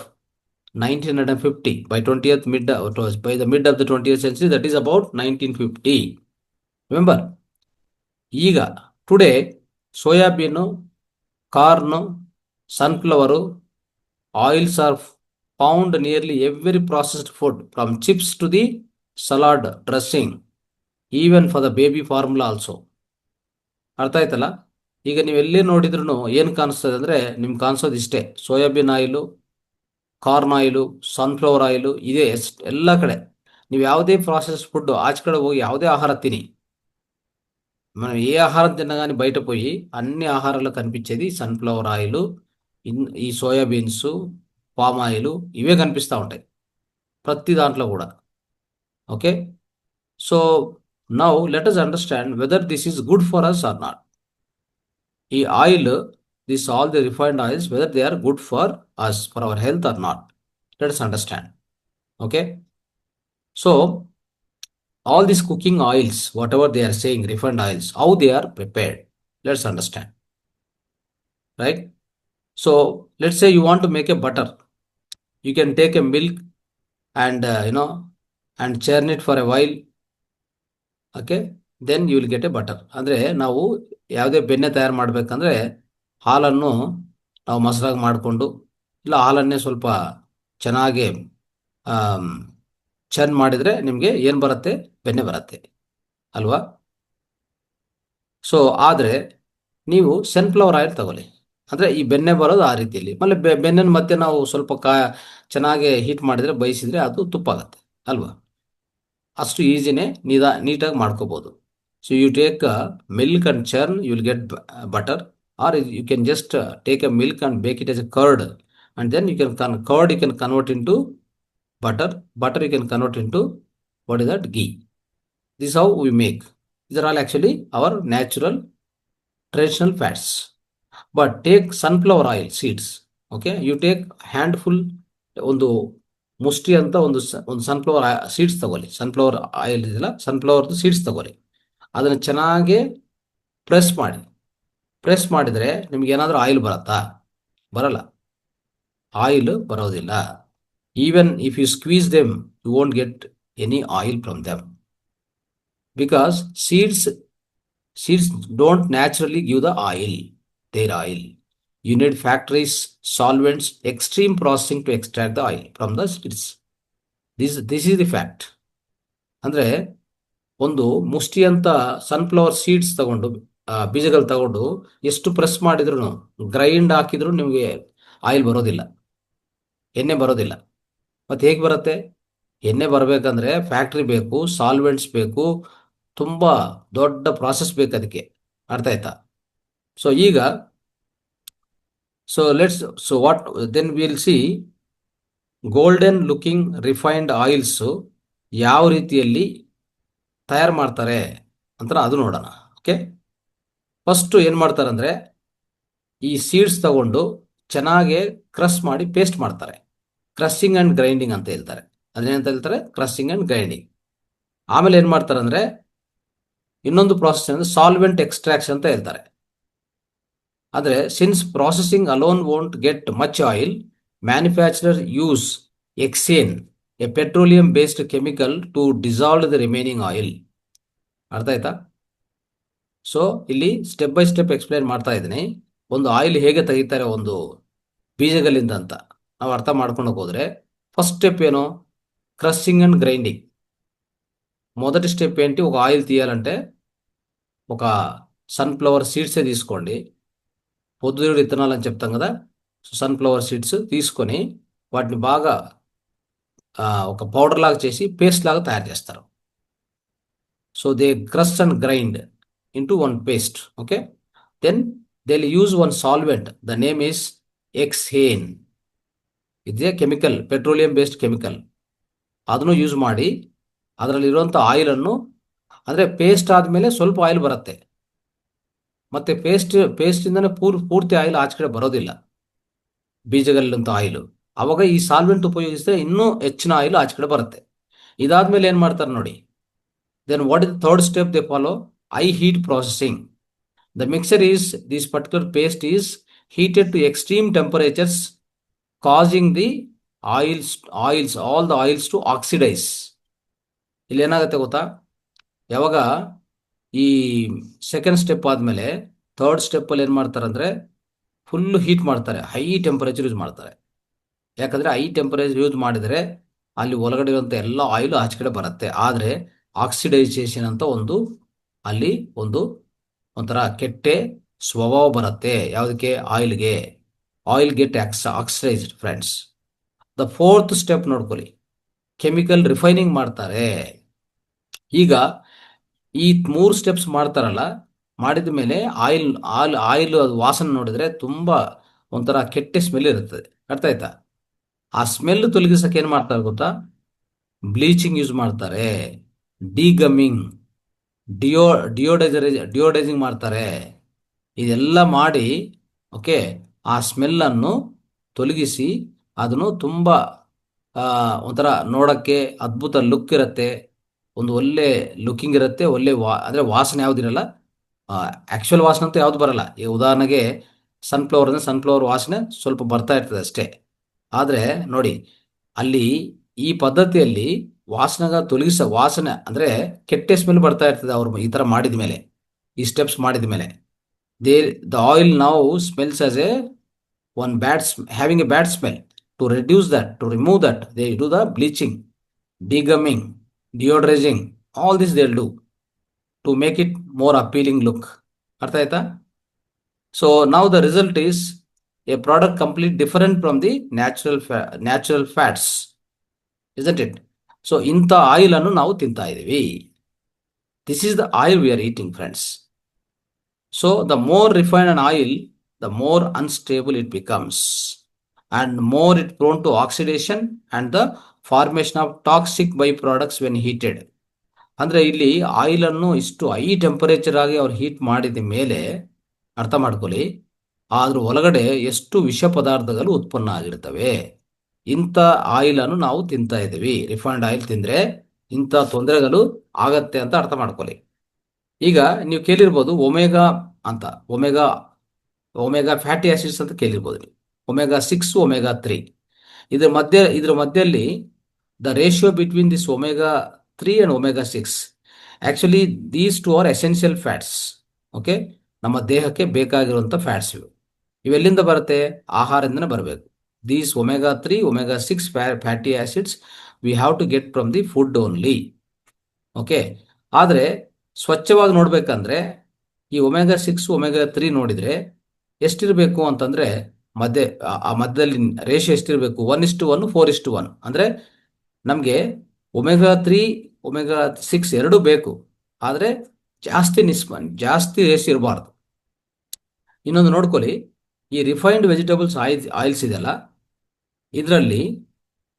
1950. By by the mid of the 20th century, that is about 1950. Remember, ಈಗ today soya bean, corn, sunflower oils are found nearly every processed food, from chips to the salad dressing, even for the baby formula also. ಅರ್ಥ ಆಯ್ತಲ್ಲ? ಈಗ ನೀವೆಲ್ಲೇ ನೋಡಿದ್ರು ಏನು ಕಾಣಿಸ್ತದೆ ಅಂದರೆ, ನಿಮ್ಗೆ ಕಾಣಿಸೋದು ಇಷ್ಟೇ: soybean oil, corn oil, sunflower oil ಇದೆ ಎಲ್ಲ ಕಡೆ. ನೀವು ಯಾವುದೇ ప్రాసెస్ ఫుడ్ ఆచ కడ పోయి ಯಾವುದೇ ఆహార తిని, మనం ఏ ఆహారం తిన్నా కానీ బయట పోయి అన్ని ఆహారాల్లో కనిపించేది సన్ఫ్లవర్ ఆయిల్, ఈ సోయాబీన్స్, పామ్ ఆయిల్, ఇవే కనిపిస్తూ ఉంటాయి ప్రతి దాంట్లో కూడా. Okay, so now let us understand whether this is good for us or not. ఈ oil, all the refined oils, whether they are good for us, for our health or not. Let us understand. Okay, so all these cooking oils, whatever they are saying, refined oils, how they are prepared, let's understand. Right? So let's say you want to make a butter. You can take a milk and and churn it for a while. Okay, then you will get a butter. ಅಂದರೆ ನಾವು ಯಾವುದೇ ಬೆಣ್ಣೆ ತಯಾರು ಮಾಡಬೇಕಂದ್ರೆ ಹಾಲನ್ನು ನಾವು ಮೊಸರಾಗಿ ಮಾಡಿಕೊಂಡು, ಇಲ್ಲ ಹಾಲನ್ನೇ ಸ್ವಲ್ಪ ಚೆನ್ನಾಗಿ ಚರ್ನ್ ಮಾಡಿದರೆ ನಿಮಗೆ ಏನು ಬರುತ್ತೆ, ಬೆಣ್ಣೆ ಬರುತ್ತೆ ಅಲ್ವಾ? ಸೊ ಆದರೆ ನೀವು ಸನ್ಫ್ಲವರ್ ಆಯಿಲ್ ತಗೊಳ್ಳಿ, ಅಂದರೆ ಈ ಬೆಣ್ಣೆ ಬರೋದು ಆ ರೀತಿಯಲ್ಲಿ. ಆಮೇಲೆ ಬೆಣ್ಣೆನ ಮತ್ತೆ ನಾವು ಸ್ವಲ್ಪ ಚೆನ್ನಾಗಿ ಹೀಟ್ ಮಾಡಿದರೆ, ಬೇಯಿಸಿದರೆ ಅದು ತುಪ್ಪ ಆಗುತ್ತೆ ಅಲ್ವಾ? ಅಷ್ಟು ಈಸಿನೇ ನೀಟಾಗಿ ಮಾಡ್ಕೋಬೋದು. So you take milk and churn, you will get butter. Or you can just take a milk and bake it as a curd, and then you can curd you can convert into butter, butter you can convert into what is that, ghee. This how we make. These are all actually our natural traditional fats. But take sunflower oil seeds. Okay, you take handful, ಒಂದು ಮುಷ್ಟಿ ಅಂತ ಒಂದು sunflower seeds ತಗೊಳ್ಳಿ. Sunflower oil ಇದೆಯಲ್ಲ, ಸನ್ಫ್ಲವರ್ದು seeds ತಗೊಳ್ಳಿ. ಅದನ್ನು ಚೆನ್ನಾಗಿ press ಮಾಡಿ. ಪ್ರೆಸ್ ಮಾಡಿದರೆ ನಿಮ್ಗೆ ಏನಾದರೂ ಆಯಿಲ್ ಬರುತ್ತಾ? ಬರಲ್ಲ, ಆಯಿಲ್ ಬರೋದಿಲ್ಲ. Even if you squeeze them, you won't get any oil from them. because seeds don't naturally give the oil, their oil. You need factories, solvents, extreme processing to extract the oil from the seeds. This is the fact. ಅಂದ್ರೆ ಒಂದು ಮುಷ್ಟಿ ಅಂತ sunflower seeds ತಗೊಂಡು, ಬೀಜಗಳು ತಗೊಂಡು ಎಷ್ಟು press ಮಾಡಿದ್ರು, grind ಹಾಕಿದ್ರು ನಿಮಗೆ ಆಯಿಲ್ ಬರೋದಿಲ್ಲ, ಎಣ್ಣೆ ಬರೋದಿಲ್ಲ. ಮತ್ತೆ ಹೇಗೆ ಬರುತ್ತೆ? ಎಣ್ಣೆ ಬರಬೇಕಂದ್ರೆ ಫ್ಯಾಕ್ಟ್ರಿ ಬೇಕು, ಸಾಲ್ವೆಂಟ್ಸ್ ಬೇಕು, ತುಂಬ ದೊಡ್ಡ ಪ್ರಾಸೆಸ್ ಬೇಕು ಅದಕ್ಕೆ. ಅರ್ಥ ಆಯ್ತಾ? ಸೊ ಈಗ so what then will see golden looking refined oils ಯಾವ ರೀತಿಯಲ್ಲಿ ತಯಾರು ಮಾಡ್ತಾರೆ ಅಂತ ಅದು ನೋಡೋಣ. ಓಕೆ, ಫಸ್ಟ್ ಏನು ಮಾಡ್ತಾರೆ ಅಂದರೆ ಈ ಸೀಡ್ಸ್ ತಗೊಂಡು ಚೆನ್ನಾಗಿ ಕ್ರಷ್ ಮಾಡಿ ಪೇಸ್ಟ್ ಮಾಡ್ತಾರೆ. ಕ್ರಷಿಂಗ್ ಆ್ಯಂಡ್ ಗ್ರೈಂಡಿಂಗ್ ಅಂತ ಹೇಳ್ತಾರೆ. ಅದೇನಂತ ಹೇಳ್ತಾರೆ? Crushing and grinding. ಆಮೇಲೆ ಏನು ಮಾಡ್ತಾರೆ ಅಂದರೆ ಇನ್ನೊಂದು ಪ್ರಾಸೆಸ್ ಅಂದರೆ ಸಾಲ್ವೆಂಟ್ ಎಕ್ಸ್ಟ್ರಾಕ್ಷನ್ ಅಂತ ಹೇಳ್ತಾರೆ. ಆದರೆ since processing alone won't get much oil, manufacturer use hexane, a petroleum based chemical to dissolve the remaining oil. ಅರ್ಥ ಆಯ್ತಾ? ಸೊ ಇಲ್ಲಿ ಸ್ಟೆಪ್ ಬೈ ಸ್ಟೆಪ್ ಎಕ್ಸ್ಪ್ಲೈನ್ ಮಾಡ್ತಾ ಇದ್ದೀನಿ. ಒಂದು ಆಯಿಲ್ ಹೇಗೆ ತೆಗಿತಾರೆ ಒಂದು ಬೀಜಗಳಿಂದ ಅಂತ ನಾವು ಅರ್ಥ ಮಾಡ್ಕೊಂಡು ಹೋದರೆ, ఫస్ట్ స్టెప్ ఏనో క్రషింగ్ అండ్ గ్రైండింగ్. మొదటి స్టెప్ ఏంటి? ఒక ఆయిల్ తీయాలంటే ఒక సన్ఫ్లవర్ సీడ్సే తీసుకోండి. పొద్దుతిరుగుడు విత్తనాలు అని చెప్తాం కదా, సో సన్ఫ్లవర్ సీడ్స్ తీసుకొని వాటిని బాగా ఒక పౌడర్ లాగా చేసి పేస్ట్ లాగా తయారు చేస్తారు. So they crush and grind into one paste. Okay, then they will use one solvent, the name is hexane. ಇದೇ ಕೆಮಿಕಲ್, ಪೆಟ್ರೋಲಿಯಂ ಬೇಸ್ಡ್ ಕೆಮಿಕಲ್. ಅದನ್ನು ಯೂಸ್ ಮಾಡಿ ಅದರಲ್ಲಿರುವಂಥ ಆಯಿಲನ್ನು, ಅಂದರೆ ಪೇಸ್ಟ್ ಆದಮೇಲೆ ಸ್ವಲ್ಪ ಆಯಿಲ್ ಬರುತ್ತೆ, ಮತ್ತು ಪೇಸ್ಟಿಂದನೇ ಪೂರ್ತಿ ಆಯಿಲ್ ಆಚೆ ಕಡೆ ಬರೋದಿಲ್ಲ, ಬೀಜಗಳಂಥ ಆಯಿಲು. ಅವಾಗ ಈ ಸಾಲ್ವೆಂಟ್ ಉಪಯೋಗಿಸಿದ್ರೆ ಇನ್ನೂ ಹೆಚ್ಚಿನ ಆಯಿಲ್ ಆಚೆ ಕಡೆ ಬರುತ್ತೆ. ಇದಾದ್ಮೇಲೆ ಏನು ಮಾಡ್ತಾರೆ ನೋಡಿ, then what is the third step they follow? I heat processing. The mixer is, this particular paste is heated to extreme temperatures, causing the all the oils to oxidize. ಇಲ್ಲಿ ಏನಾಗುತ್ತೆ ಗೊತ್ತಾ? ಯಾವಾಗ ಈ ಸೆಕೆಂಡ್ ಸ್ಟೆಪ್ ಆದಮೇಲೆ third ಸ್ಟೆಪ್ಪಲ್ಲಿ ಏನು ಮಾಡ್ತಾರೆ ಅಂದರೆ full heat ಮಾಡ್ತಾರೆ, ಹೈ ಟೆಂಪರೇಚರ್ ಯೂಸ್ ಮಾಡ್ತಾರೆ. ಯಾಕಂದರೆ ಹೈ ಟೆಂಪರೇಚರ್ ಯೂಸ್ ಮಾಡಿದರೆ ಅಲ್ಲಿ ಒಳಗಡೆ ಇರುವಂಥ ಎಲ್ಲ ಆಯಿಲು ಆಚೆ ಕಡೆ ಬರುತ್ತೆ. ಆದರೆ ಆಕ್ಸಿಡೈಸೇಷನ್ ಅಂತ ಅಲ್ಲಿ ಒಂಥರ ಕೆಟ್ಟೆ ಸ್ವಭಾವ ಬರುತ್ತೆ. ಯಾವುದಕ್ಕೆ? ಆಯಿಲ್ಗೆ. Oil get oxidized friends. The fourth step ನೋಡ್ಕೊಳ್ಳಿ, ಕೆಮಿಕಲ್ ರಿಫೈನಿಂಗ್ ಮಾಡ್ತಾರೆ. ಈಗ ಈ 3 ಸ್ಟೆಪ್ಸ್ ಮಾಡ್ತಾರಲ್ಲ, ಮಾಡಿದ ಮೇಲೆ ಆಯಿಲ್ ಅದು ವಾಸನೆ ನೋಡಿದ್ರೆ ತುಂಬ ಒಂಥರ ಕೆಟ್ಟ ಸ್ಮೆಲ್ ಇರುತ್ತದೆ. ಅರ್ಥ ಆಯ್ತಾ? ಆ ಸ್ಮೆಲ್ ತೊಲಗಿಸಕ್ಕೆ ಏನು ಮಾಡ್ತಾರೆ ಗೊತ್ತಾ? ಬ್ಲೀಚಿಂಗ್ ಯೂಸ್ ಮಾಡ್ತಾರೆ, ಡಿಗಮ್ಮಿಂಗ್, ಡಿಯೋಡೈಸಿಂಗ್ ಮಾಡ್ತಾರೆ. ಇದೆಲ್ಲ ಮಾಡಿ ಓಕೆ, ಆ ಸ್ಮೆಲ್ಲನ್ನು ತೊಲಗಿಸಿ ಅದನ್ನು ತುಂಬ ಒಂಥರ ನೋಡೋಕ್ಕೆ ಅದ್ಭುತ ಲುಕ್ ಇರುತ್ತೆ, ಒಂದು ಒಳ್ಳೆ ಲುಕ್ಕಿಂಗ್ ಇರುತ್ತೆ, ಒಳ್ಳೆ ಅಂದರೆ ವಾಸನೆ ಯಾವುದಿರಲ್ಲ, ಆ್ಯಕ್ಚುಯಲ್ ವಾಸನೆ ಅಂತೂ ಯಾವುದು ಬರಲ್ಲ. ಈಗ ಉದಾಹರಣೆಗೆ ಸನ್ಫ್ಲವರ್ ಅಂದರೆ ಸನ್ಫ್ಲವರ್ ವಾಸನೆ ಸ್ವಲ್ಪ ಬರ್ತಾ ಇರ್ತದೆ ಅಷ್ಟೇ. ಆದರೆ ನೋಡಿ, ಅಲ್ಲಿ ಈ ಪದ್ಧತಿಯಲ್ಲಿ ವಾಸನೆ ಅಂದರೆ ಕೆಟ್ಟ ಸ್ಮೆಲ್ ಬರ್ತಾ ಇರ್ತದೆ ಅವರು ಈ ಥರ ಮಾಡಿದ ಮೇಲೆ, ಈ ಸ್ಟೆಪ್ಸ್ ಮಾಡಿದ ಮೇಲೆ. The oil now smells as having a bad smell. To reduce that, to remove that, they do the bleaching, degumming, deodorizing, all this they'll do to make it more appealing look. Artha aita? So now the result is a product completely different from the natural fats, isn't it? So inta oil annu ನಾವು ತಿಂತಾ ಇದೀವಿ. This is the oil we are eating, friends. So the more refined an oil, the more unstable it becomes, and more it prone to oxidation and the formation of toxic byproducts when heated. ಅಂದರೆ ಇಲ್ಲಿ ಆಯಿಲನ್ನು ಇಷ್ಟು high temperature ಆಗಿ ಅವ್ರು heat ಮಾಡಿದ ಮೇಲೆ ಅರ್ಥ ಮಾಡ್ಕೊಳ್ಳಿ, ಅದ್ರ ಒಳಗಡೆ ಎಷ್ಟು ವಿಷ ಪದಾರ್ಥಗಳು ಉತ್ಪನ್ನ ಆಗಿರ್ತವೆ. ಇಂಥ ಆಯಿಲನ್ನು ನಾವು ತಿಂತಾ ಇದ್ದೀವಿ. ರಿಫೈನ್ಡ್ ಆಯಿಲ್ ತಿಂದರೆ ಇಂಥ ತೊಂದರೆಗಳು ಆಗತ್ತೆ ಅಂತ ಅರ್ಥ ಮಾಡ್ಕೊಳ್ಳಿ. ಈಗ ನೀವು ಕೇಳಿರ್ಬೋದು ಒಮೆಗಾ ಅಂತ, ಒಮೆಗಾ ಫ್ಯಾಟಿ ಆಸಿಡ್ಸ್ ಅಂತ ಕೇಳಿರ್ಬೋದು ನೀವು, ಒಮೆಗಾ 6, ಒಮೆಗಾ 3. ಇದ್ರ ಮಧ್ಯದಲ್ಲಿ the ratio between this omega 3 and omega 6, actually these two are essential fats. Okay, ನಮ್ಮ ದೇಹಕ್ಕೆ ಬೇಕಾಗಿರುವಂಥ ಫ್ಯಾಟ್ಸ್ ಇವು. ಇವೆಲ್ಲಿಂದ ಬರುತ್ತೆ? ಆಹಾರದಿಂದನೇ ಬರಬೇಕು. These omega 3 omega 6 fatty acids we have to get from the food only. Okay, ಆದರೆ ಸ್ವಚ್ಛವಾಗಿ ನೋಡಬೇಕಂದ್ರೆ ಈ omega 6 omega 3 ನೋಡಿದರೆ ಎಷ್ಟಿರಬೇಕು ಅಂತಂದರೆ ಆ ಮಧ್ಯದಲ್ಲಿ ರೇಷಿಯೋ ಎಷ್ಟಿರಬೇಕು? 1:1 4:1. ಅಂದರೆ ನಮಗೆ omega 3 omega 6 ಎರಡೂ ಬೇಕು, ಆದರೆ ಜಾಸ್ತಿ ರೇಷಿಯೋ ಇರಬಾರ್ದು. ಇನ್ನೊಂದು ನೋಡ್ಕೊಳ್ಳಿ, ಈ ರಿಫೈನ್ಡ್ ವೆಜಿಟೇಬಲ್ಸ್ ಆಯಿಲ್ಸ್ ಇದೆಯಲ್ಲ, ಇದರಲ್ಲಿ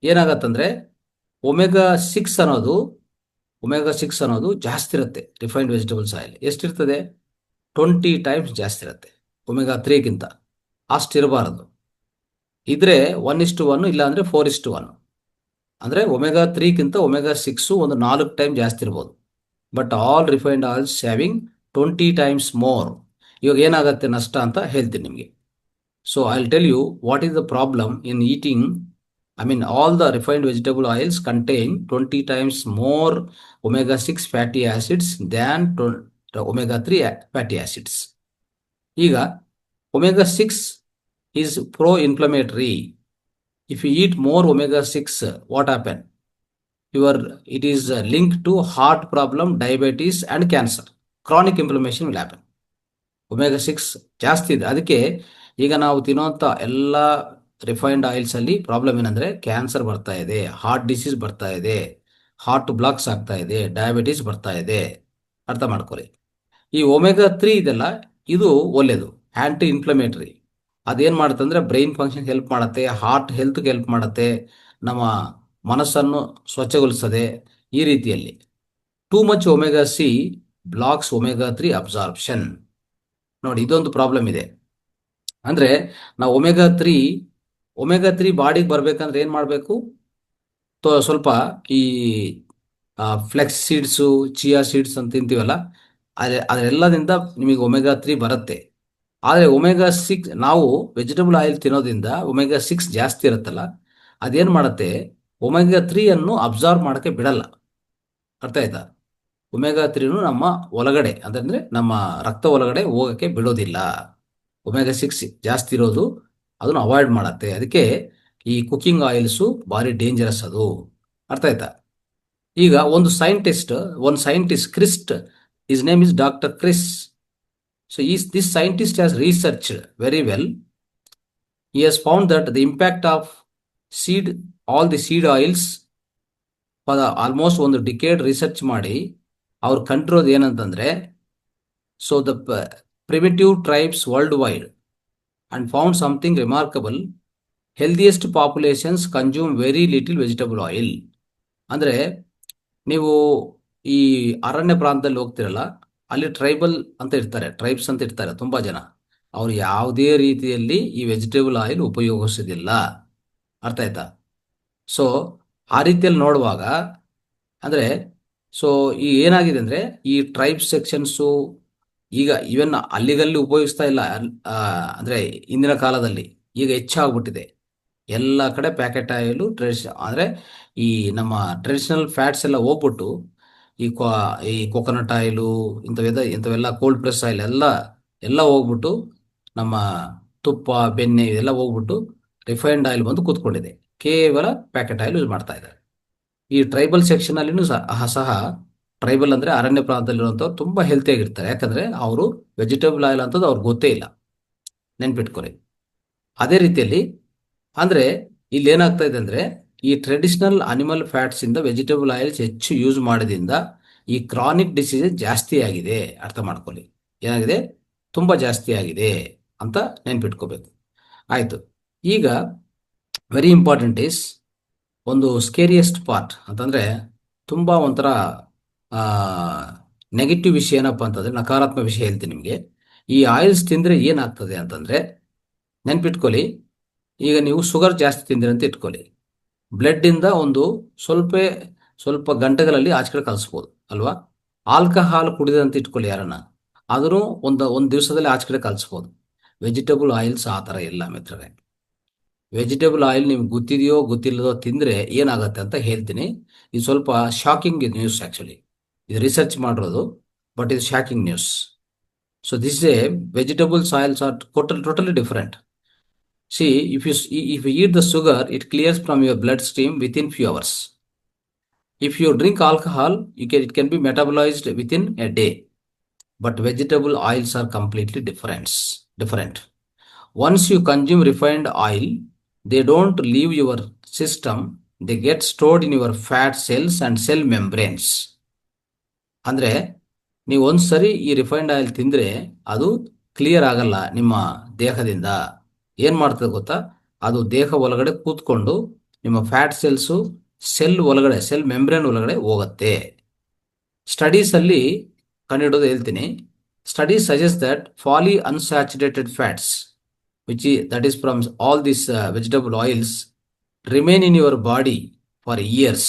ಏನಾಗತ್ತಂದರೆ omega 6 ಅನ್ನೋದು ಜಾಸ್ತಿ ಇರುತ್ತೆ. ರಿಫೈನ್ಡ್ ವೆಜಿಟೇಬಲ್ಸ್ ಆಯಿಲ್ ಎಷ್ಟಿರ್ತದೆ? 20 ಟೈಮ್ಸ್ ಜಾಸ್ತಿ ಇರುತ್ತೆ omega 3ಗಿಂತ. ಅಷ್ಟಿರಬಾರದು. ಇದ್ರೆ 1:1 ಇಲ್ಲ ಅಂದರೆ 4:1. ಅಂದರೆ omega 3ಗಿಂತ omega 6 ಒಂದು 4 ಟೈಮ್ ಜಾಸ್ತಿ ಇರ್ಬೋದು. But all refined oils having 20 times more. ಇವಾಗ ಏನಾಗುತ್ತೆ ನಷ್ಟ ಅಂತ ಹೇಳ್ತೀನಿ ನಿಮಗೆ. So I will tell you what is the problem in eating. all the refined vegetable oils contain 20 times more omega 6 fatty acids than the omega 3 fatty acids. ಈಗ omega 6 is pro-inflammatory. If you eat more omega 6, what happen? It is linked to heart problem, diabetes and cancer. Chronic inflammation will happen. omega 6 ಜಾಸ್ತಿ ಇದೆ. ಅದಕ್ಕೆ ಈಗ ನಾವು ತಿನ್ನುವಂಥ ಎಲ್ಲ refined ಆಯಿಲ್ಸಲ್ಲಿ problem ಏನಂದರೆ cancer ಬರ್ತಾ ಇದೆ, ಹಾರ್ಟ್ ಡಿಸೀಸ್ ಬರ್ತಾ ಇದೆ, ಹಾರ್ಟ್ ಬ್ಲಾಕ್ಸ್ ಆಗ್ತಾ ಇದೆ, ಡಯಾಬಿಟೀಸ್ ಬರ್ತಾ ಇದೆ. ಅರ್ಥ ಮಾಡ್ಕೊಳ್ಳಿ. ಈ omega 3 ಇದೆಲ್ಲ ಇದು ಒಳ್ಳೆಯದು, ಆ್ಯಂಟಿ ಇನ್ಫ್ಲಮೇಟರಿ. ಅದೇನು ಮಾಡುತ್ತೆ ಅಂದರೆ ಬ್ರೈನ್ ಫಂಕ್ಷನ್ ಹೆಲ್ಪ್ ಮಾಡುತ್ತೆ, ಹಾರ್ಟ್ ಹೆಲ್ತ್ಗೆ ಹೆಲ್ಪ್ ಮಾಡುತ್ತೆ, ನಮ್ಮ ಮನಸ್ಸನ್ನು ಸ್ವಚ್ಛಗೊಳಿಸ್ತದೆ. ಈ ರೀತಿಯಲ್ಲಿ too much omega 3 blocks omega 3 absorption. ನೋಡಿ, ಇದೊಂದು ಪ್ರಾಬ್ಲಮ್ ಇದೆ. ಅಂದರೆ ನಾವು omega 3 ಬಾಡಿಗೆ ಬರಬೇಕಂದ್ರೆ ಏನು ಮಾಡಬೇಕು? ಸ್ವಲ್ಪ ಈ ಫ್ಲೆಕ್ಸ್ ಸೀಡ್ಸು, ಚಿಯಾ ಸೀಡ್ಸ್ ಅಂತ ತಿಂತೀವಲ್ಲ, ಅದರೆಲ್ಲದಿಂದ ನಿಮಗೆ omega 3 ಬರುತ್ತೆ. ಆದರೆ omega 6 ನಾವು ವೆಜಿಟೇಬಲ್ ಆಯಿಲ್ ತಿನ್ನೋದ್ರಿಂದ omega 6 ಜಾಸ್ತಿ ಇರುತ್ತಲ್ಲ, ಅದೇನು ಮಾಡುತ್ತೆ? omega 3 ಅಬ್ಸಾರ್ವ್ ಮಾಡೋಕ್ಕೆ ಬಿಡಲ್ಲ. ಅರ್ಥ ಆಯ್ತಾ? omega 3 ನಮ್ಮ ಒಳಗಡೆ, ಅಂದರೆ ನಮ್ಮ ರಕ್ತ ಒಳಗಡೆ ಹೋಗೋಕ್ಕೆ ಬಿಡೋದಿಲ್ಲ. omega 6 ಜಾಸ್ತಿ ಇರೋದು ಅದನ್ನು ಅವಾಯ್ಡ್ ಮಾಡುತ್ತೆ. ಅದಕ್ಕೆ ಈ ಕುಕಿಂಗ್ ಆಯಿಲ್ಸು ಭಾರಿ ಡೇಂಜರಸ್ ಅದು. ಅರ್ಥ ಆಯ್ತಾ? ಈಗ ಒಂದು scientist Christ, his name is doctor Chris. So this scientist has research very well. He has found that the impact of all the seed oils almost ಒಂದು ಡಿಕೇಡ್ ರಿಸರ್ಚ್ ಮಾಡಿ ಅವ್ರು ಕಂಡಿರೋದು ಏನಂತಂದರೆ, so the primitive tribes worldwide and found something remarkable. Healthiest populations consume very little vegetable oil. ಅಂದರೆ ನೀವು ಈ ಅರಣ್ಯ ಪ್ರಾಂತದಲ್ಲಿ ಹೋಗ್ತಿರಲ್ಲ, ಅಲ್ಲಿ ಟ್ರೈಬ್ಸ್ ಅಂತ ಇರ್ತಾರೆ ತುಂಬ ಜನ. ಅವರು ಯಾವುದೇ ರೀತಿಯಲ್ಲಿ ಈ ವೆಜಿಟೇಬಲ್ ಆಯಿಲ್ ಉಪಯೋಗಿಸೋದಿಲ್ಲ. ಅರ್ಥ ಆಯ್ತಾ? ಸೊ ಆ ರೀತಿಯಲ್ಲಿ ನೋಡುವಾಗ ಅಂದರೆ ಈ ಏನಾಗಿದೆ ಅಂದರೆ, ಈ ಟ್ರೈಬ್ ಸೆಕ್ಷನ್ಸು ಈಗ ಈವನ್ ಅಲ್ಲಿಗಲ್ಲಿ ಉಪಯೋಗಿಸ್ತಾ ಇಲ್ಲ. ಅಂದರೆ ಇಂದಿನ ಕಾಲದಲ್ಲಿ ಈಗ ಹೆಚ್ಚಾಗ್ಬಿಟ್ಟಿದೆ. ಎಲ್ಲ ಕಡೆ ಪ್ಯಾಕೆಟ್ ಆಯಿಲು ಅಂದರೆ ಈ ನಮ್ಮ ಟ್ರೆಡಿಷನಲ್ ಫ್ಯಾಟ್ಸ್ ಎಲ್ಲ ಹೋಗ್ಬಿಟ್ಟು ಈ ಕೊಕೊನಟ್ ಆಯಿಲು ಇಂಥವೆಲ್ಲ ಕೋಲ್ಡ್ ಪ್ರೆಸ್ ಆಯಿಲ್ ಎಲ್ಲ ಹೋಗ್ಬಿಟ್ಟು ನಮ್ಮ ತುಪ್ಪ, ಬೆಣ್ಣೆ ಇದೆಲ್ಲ ಹೋಗ್ಬಿಟ್ಟು ರಿಫೈನ್ಡ್ ಆಯಿಲ್ ಬಂದು ಕೂತ್ಕೊಂಡಿದೆ. ಕೇವಲ ಪ್ಯಾಕೆಟ್ ಆಯಿಲ್ ಯೂಸ್ ಮಾಡ್ತಾ ಇದ್ದಾರೆ. ಈ ಟ್ರೈಬಲ್ ಸೆಕ್ಷನಲ್ಲಿನೂ ಸಹ ಟ್ರೈಬಲ್ ಅಂದರೆ ಅರಣ್ಯ ಪ್ರಾಂತದಲ್ಲಿರುವಂಥವ್ರು ತುಂಬ ಹೆಲ್ತಿಯಾಗಿರ್ತಾರೆ. ಯಾಕಂದರೆ ಅವರು ವೆಜಿಟೇಬಲ್ ಆಯಿಲ್ ಅಂತದ್ದು ಅವ್ರಿಗೆ ಗೊತ್ತೇ ಇಲ್ಲ. ನೆನ್ಪಿಟ್ಕೊರಿ. ಅದೇ ರೀತಿಯಲ್ಲಿ ಅಂದರೆ ಇಲ್ಲಿ ಏನಾಗ್ತಾ ಇದೆ ಅಂದರೆ, ಈ ಟ್ರೆಡಿಷನಲ್ ಅನಿಮಲ್ ಫ್ಯಾಟ್ಸಿಂದ ವೆಜಿಟೇಬಲ್ ಆಯಿಲ್ಸ್ ಹೆಚ್ಚು ಯೂಸ್ ಮಾಡೋದ್ರಿಂದ ಈ ಕ್ರಾನಿಕ್ ಡಿಸೀಸ್ ಜಾಸ್ತಿ ಆಗಿದೆ. ಅರ್ಥ ಮಾಡ್ಕೊಳ್ಳಿ, ಏನಾಗಿದೆ? ತುಂಬ ಜಾಸ್ತಿ ಆಗಿದೆ ಅಂತ ನೆನ್ಪಿಟ್ಕೋಬೇಕು. ಆಯಿತು. ಈಗ ವೆರಿ ಇಂಪಾರ್ಟೆಂಟ್ ಈಸ್ ಒಂದು ಸ್ಕೇರಿಯಸ್ಟ್ ಪಾರ್ಟ್ ಅಂತಂದರೆ, ತುಂಬ ಒಂಥರ ನೆಗೆಟಿವ್ ವಿಷಯ ಏನಪ್ಪ ಅಂತಂದರೆ, ನಕಾರಾತ್ಮಕ ವಿಷಯ ಹೇಳ್ತೀನಿ ನಿಮಗೆ. ಈ ಆಯಿಲ್ಸ್ ತಿಂದರೆ ಏನಾಗ್ತದೆ ಅಂತಂದರೆ, ನೆನ್ಪಿಟ್ಕೊಳ್ಳಿ, ಈಗ ನೀವು ಶುಗರ್ ಜಾಸ್ತಿ ತಿಂದಿರಿ ಅಂತ ಇಟ್ಕೊಳ್ಳಿ, ಬ್ಲಡ್ಡಿಂದ ಒಂದು ಸ್ವಲ್ಪ ಗಂಟೆಗಳಲ್ಲಿ ಆಚೆ ಕಡೆ ಕಳಿಸ್ಬೋದು ಅಲ್ವಾ? ಆಲ್ಕಹಾಲ್ ಕುಡಿದಂತ ಇಟ್ಕೊಳ್ಳಿ ಯಾರನ್ನ, ಆದರೂ ಒಂದು ದಿವಸದಲ್ಲಿ ಆಚೆ ಕಡೆ ಕಳಿಸ್ಬೋದು. ವೆಜಿಟೇಬಲ್ ಆಯಿಲ್ಸ್ ಆ ಥರ ಇಲ್ಲ ಮಿತ್ರರೇ. ವೆಜಿಟೇಬಲ್ ಆಯಿಲ್ ನಿಮ್ಗೆ ಗೊತ್ತಿದೆಯೋ ಗೊತ್ತಿಲ್ಲದೋ ತಿಂದರೆ ಏನಾಗುತ್ತೆ ಅಂತ ಹೇಳ್ತೀನಿ. ಇದು ಸ್ವಲ್ಪ ಶಾಕಿಂಗ್ ನ್ಯೂಸ್ ಆ್ಯಕ್ಚುಲಿ. ಇದು ರಿಸರ್ಚ್ ಮಾಡಿರೋದು, ಬಟ್ ಇದು shocking news. So this A vegetable soils are totally different. See, if you eat the sugar, it clears from your bloodstream within few hours. If you drink alcohol, it can be metabolized within a day. But vegetable oils are completely different. Once you consume refined oil, they don't leave your system. They get stored in your fat cells and cell membranes. ಅಂದ್ರೆ ನೀವು ಒಂದ್ಸರಿ ಈ refined oil ತಿಂದ್ರೆ ಅದು clear ಆಗಲ್ಲ ನಿಮ್ಮ ದೇಹದಿಂದ. ಏನ್ ಮಾಡ್ತದೆ ಗೊತ್ತಾ? ಅದು ದೇಹ ಒಳಗಡೆ ಕೂತ್ಕೊಂಡು ನಿಮ್ಮ ಫ್ಯಾಟ್ ಸೆಲ್ಸು ಸೆಲ್ ಒಳಗಡೆ, ಸೆಲ್ ಮೆಂಬ್ರೇನ್ ಒಳಗಡೆ ಹೋಗುತ್ತೆ. ಸ್ಟಡೀಸ್ ಅಲ್ಲಿ ಕಂಡುಹಿಡೋದು ಹೇಳ್ತೀನಿ. Studies suggest that polyunsaturated fats that is from all these vegetable oils remain in your body for years.